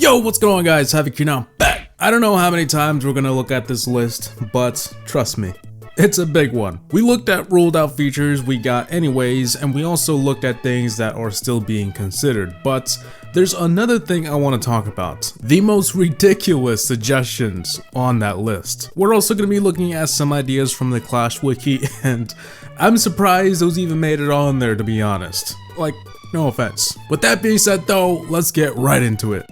Yo, what's going on guys? Havoc here now, back. I don't know how many times we're gonna look at this list, but trust me, it's a big one. We looked at ruled out features we got anyways, and we also looked at things that are still being considered, but there's another thing I want to talk about. The most ridiculous suggestions on that list. We're also going to be looking at some ideas from the Clash Wiki, and I'm surprised those even made it on there, to be honest. Like, no offense. With that being said though, let's get right into it.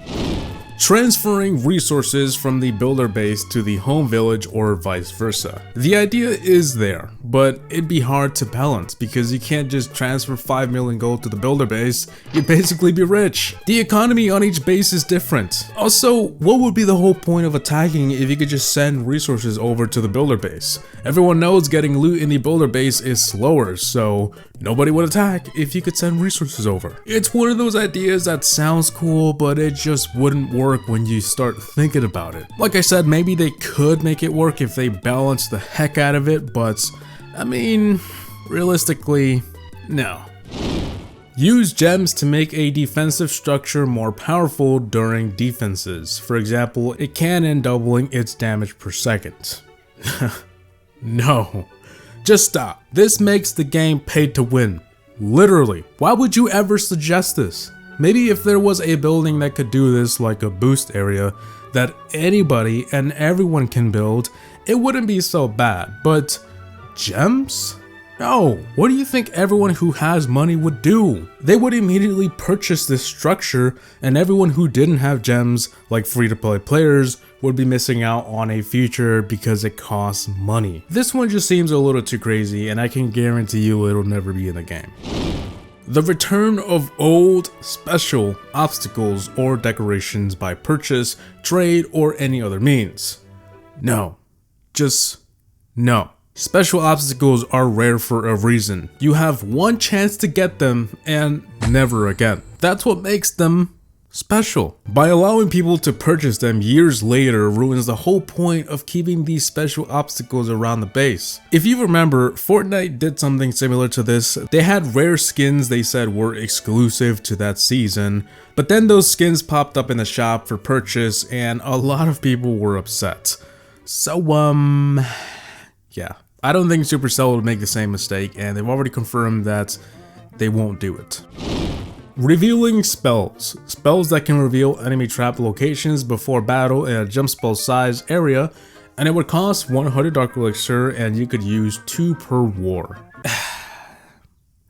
Transferring resources from the builder base to the home village or vice versa. The idea is there, but it'd be hard to balance because you can't just transfer 5 million gold to the builder base. You'd basically be rich. The economy on each base is different. Also, what would be the whole point of attacking if you could just send resources over to the builder base? Everyone knows getting loot in the builder base is slower, so nobody would attack if you could send resources over. It's one of those ideas that sounds cool, but it just wouldn't work when you start thinking about it. Like I said, maybe they could make it work if they balance the heck out of it, but I mean, realistically, no. Use gems to make a defensive structure more powerful during defenses. For example, a cannon doubling its damage per second. No. Just stop. This makes the game pay to win. Literally. Why would you ever suggest this? Maybe if there was a building that could do this, like a boost area that anybody and everyone can build, it wouldn't be so bad. But gems? No. What do you think everyone who has money would do? They would immediately purchase this structure, and everyone who didn't have gems, like free-to-play players, would be missing out on a feature because it costs money. This one just seems a little too crazy, and I can guarantee you it'll never be in the game. The return of old special obstacles or decorations by purchase, trade, or any other means. No. Just no. Special obstacles are rare for a reason. You have one chance to get them and never again. That's what makes them special. By allowing people to purchase them years later ruins the whole point of keeping these special obstacles around the base. If you remember, Fortnite did something similar to this. They had rare skins they said were exclusive to that season, but then those skins popped up in the shop for purchase and a lot of people were upset. So yeah. I don't think Supercell would make the same mistake, and they've already confirmed that they won't do it. Revealing spells. Spells that can reveal enemy trap locations before battle in a jump spell size area, and it would cost 100 Dark Elixir and you could use 2 per war.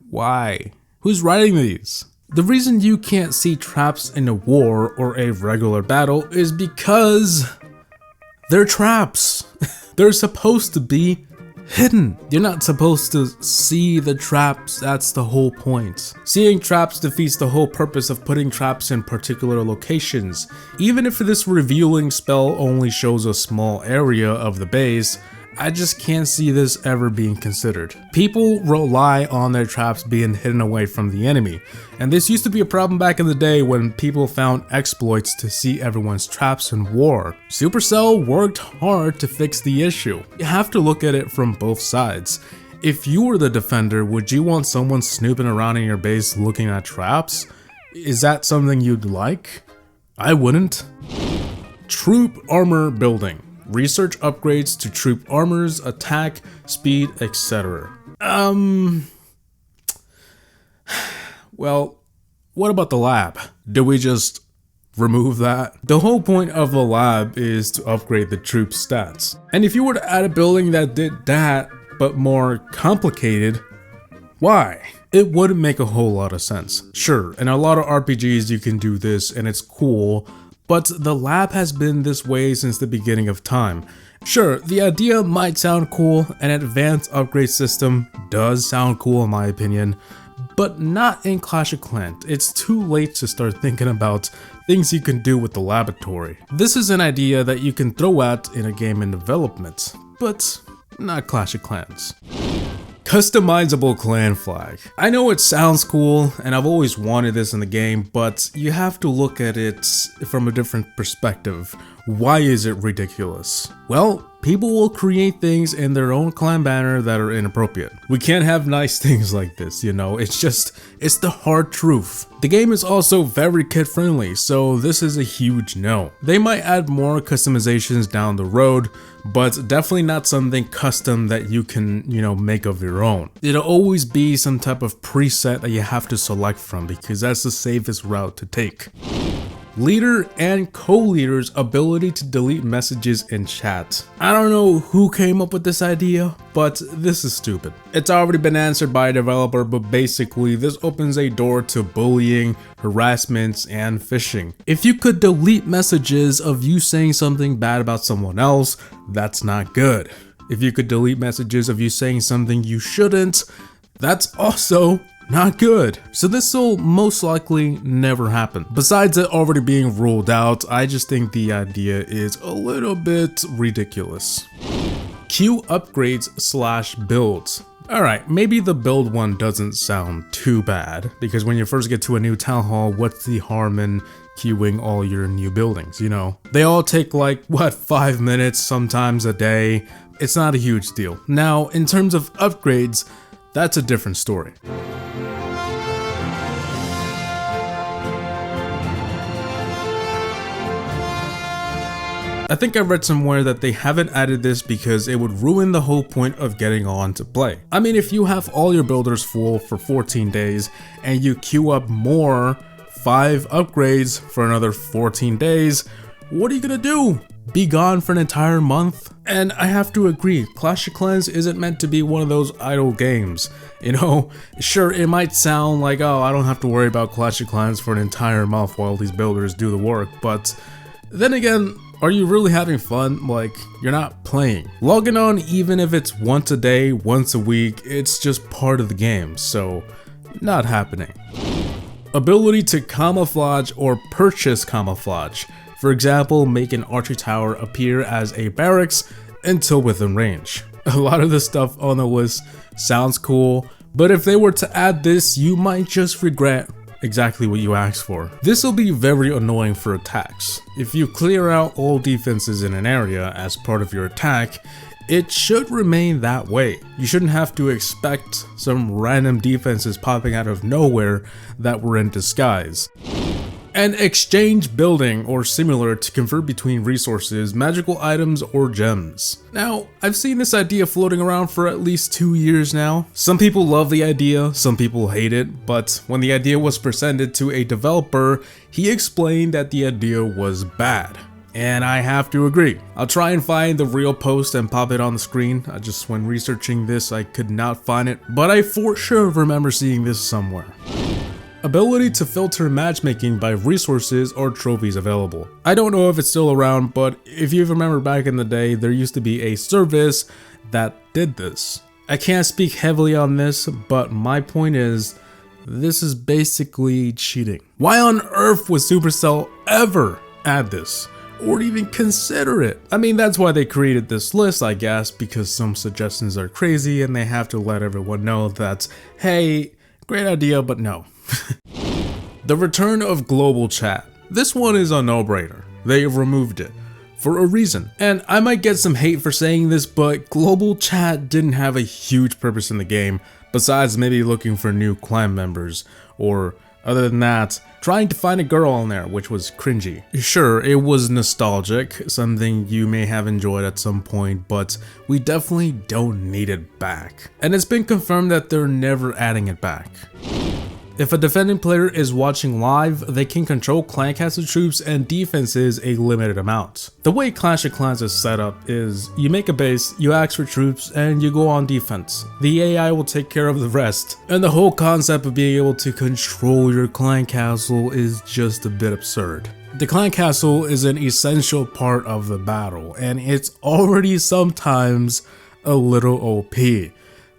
Why? Who's writing these? The reason you can't see traps in a war or a regular battle is because they're traps. They're supposed to be hidden. You're not supposed to see the traps, that's the whole point. Seeing traps defeats the whole purpose of putting traps in particular locations. Even if this revealing spell only shows a small area of the base, I just can't see this ever being considered. People rely on their traps being hidden away from the enemy, and this used to be a problem back in the day when people found exploits to see everyone's traps in war. Supercell worked hard to fix the issue. You have to look at it from both sides. If you were the defender, would you want someone snooping around in your base looking at traps? Is that something you'd like? I wouldn't. Troop armor building. Research upgrades to troop armors, attack, speed, etc. Well, what about the lab? Do we just remove that? The whole point of the lab is to upgrade the troop stats. And if you were to add a building that did that, but more complicated, why? It wouldn't make a whole lot of sense. Sure, in a lot of RPGs you can do this and it's cool, but the lab has been this way since the beginning of time. Sure, the idea might sound cool, an advanced upgrade system does sound cool in my opinion, but not in Clash of Clans. It's too late to start thinking about things you can do with the laboratory. This is an idea that you can throw out in a game in development, but not Clash of Clans. Customizable clan flag. I know it sounds cool and I've always wanted this in the game, but you have to look at it from a different perspective. Why is it ridiculous? Well, people will create things in their own clan banner that are inappropriate. We can't have nice things like this, you know, it's the hard truth. The game is also very kid friendly, so this is a huge no. They might add more customizations down the road, but definitely not something custom that you can, you know, make of your own. It'll always be some type of preset that you have to select from because that's the safest route to take. Leader and co-leader's ability to delete messages in chat. I don't know who came up with this idea, but this is stupid. It's already been answered by a developer, but basically this opens a door to bullying, harassment, and phishing. If you could delete messages of you saying something bad about someone else, that's not good. If you could delete messages of you saying something you shouldn't, that's also not good. So this will most likely never happen. Besides it already being ruled out, I just think the idea is a little bit ridiculous. Queue upgrades / builds. Alright, maybe the build one doesn't sound too bad, because when you first get to a new town hall, what's the harm in queuing all your new buildings, you know? They all take like, what, 5 minutes, sometimes a day. It's not a huge deal. Now, in terms of upgrades, that's a different story. I think I read somewhere that they haven't added this because it would ruin the whole point of getting on to play. I mean, if you have all your builders full for 14 days and you queue up more 5 upgrades for another 14 days, what are you gonna do? Be gone for an entire month? And I have to agree, Clash of Clans isn't meant to be one of those idle games. You know, sure, it might sound like, oh, I don't have to worry about Clash of Clans for an entire month while these builders do the work, but then again, are you really having fun? Like, you're not playing. Logging on, even if it's once a day, once a week, it's just part of the game, so not happening. Ability to camouflage or purchase camouflage. For example, make an archery tower appear as a barracks until within range. A lot of the stuff on the list sounds cool, but if they were to add this, you might just regret exactly what you asked for. This will be very annoying for attacks. If you clear out all defenses in an area as part of your attack, it should remain that way. You shouldn't have to expect some random defenses popping out of nowhere that were in disguise. An exchange building or similar to convert between resources, magical items, or gems. Now, I've seen this idea floating around for at least 2 years now. Some people love the idea, some people hate it, but when the idea was presented to a developer, he explained that the idea was bad. And I have to agree. I'll try and find the real post and pop it on the screen. Just when researching this, I could not find it, but I for sure remember seeing this somewhere. Ability to filter matchmaking by resources or trophies available. I don't know if it's still around, but if you remember back in the day, there used to be a service that did this. I can't speak heavily on this, but my point is, this is basically cheating. Why on earth would Supercell ever add this? Or even consider it? I mean, that's why they created this list, I guess, because some suggestions are crazy and they have to let everyone know that, hey, great idea, but no. The return of global chat. This one is a no-brainer. They removed it for a reason. And I might get some hate for saying this, but global chat didn't have a huge purpose in the game, besides maybe looking for new clan members, or other than that, trying to find a girl on there, which was cringy. Sure, it was nostalgic, something you may have enjoyed at some point, but we definitely don't need it back. And it's been confirmed that they're never adding it back. If a defending player is watching live, they can control clan castle troops and defenses a limited amount. The way Clash of Clans is set up is, you make a base, you ask for troops, and you go on defense. The AI will take care of the rest. And the whole concept of being able to control your clan castle is just a bit absurd. The clan castle is an essential part of the battle, and it's already sometimes a little OP.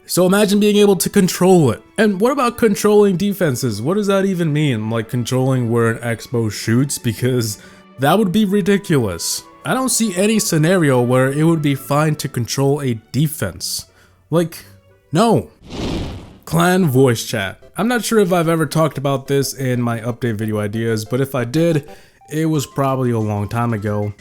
So imagine being able to control it. And what about controlling defenses? What does that even mean? Like controlling where an expo shoots? Because that would be ridiculous. I don't see any scenario where it would be fine to control a defense. Like, no. Clan voice chat. I'm not sure if I've ever talked about this in my update video ideas, but if I did, it was probably a long time ago.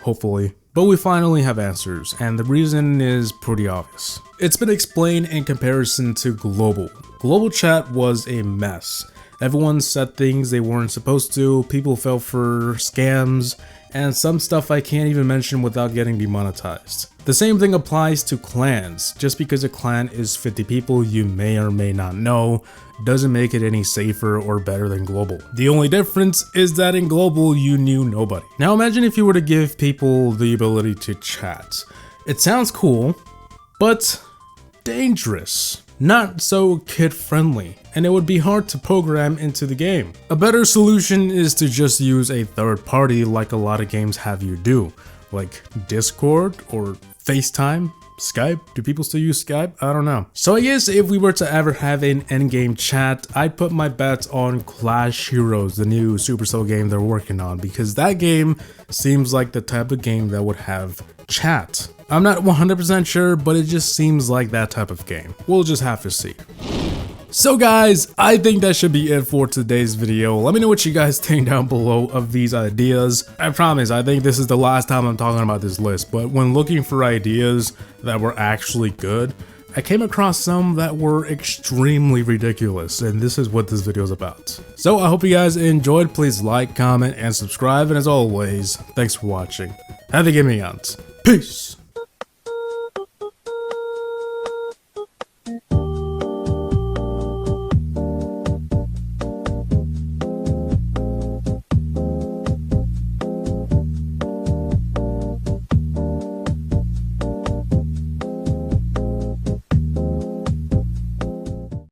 Hopefully. But we finally have answers, and the reason is pretty obvious. It's been explained in comparison to global. Global chat was a mess. Everyone said things they weren't supposed to, people fell for scams, and some stuff I can't even mention without getting demonetized. The same thing applies to clans. Just because a clan is 50 people you may or may not know doesn't make it any safer or better than global. The only difference is that in global you knew nobody. Now imagine if you were to give people the ability to chat. It sounds cool, but dangerous. Not so kid-friendly, and it would be hard to program into the game. A better solution is to just use a third party like a lot of games have you do, like Discord or FaceTime, Skype. Do people still use Skype? I don't know. So I guess if we were to ever have an endgame chat, I'd put my bets on Clash Heroes, the new Supercell game they're working on, because that game seems like the type of game that would have chat. I'm not 100% sure, but it just seems like that type of game. We'll just have to see. So guys, I think that should be it for today's video. Let me know what you guys think down below of these ideas. I promise, I think this is the last time I'm talking about this list, but when looking for ideas that were actually good, I came across some that were extremely ridiculous, and this is what this video is about. So I hope you guys enjoyed. Please like, comment, and subscribe, and as always, thanks for watching. Have a gaming out. Peace!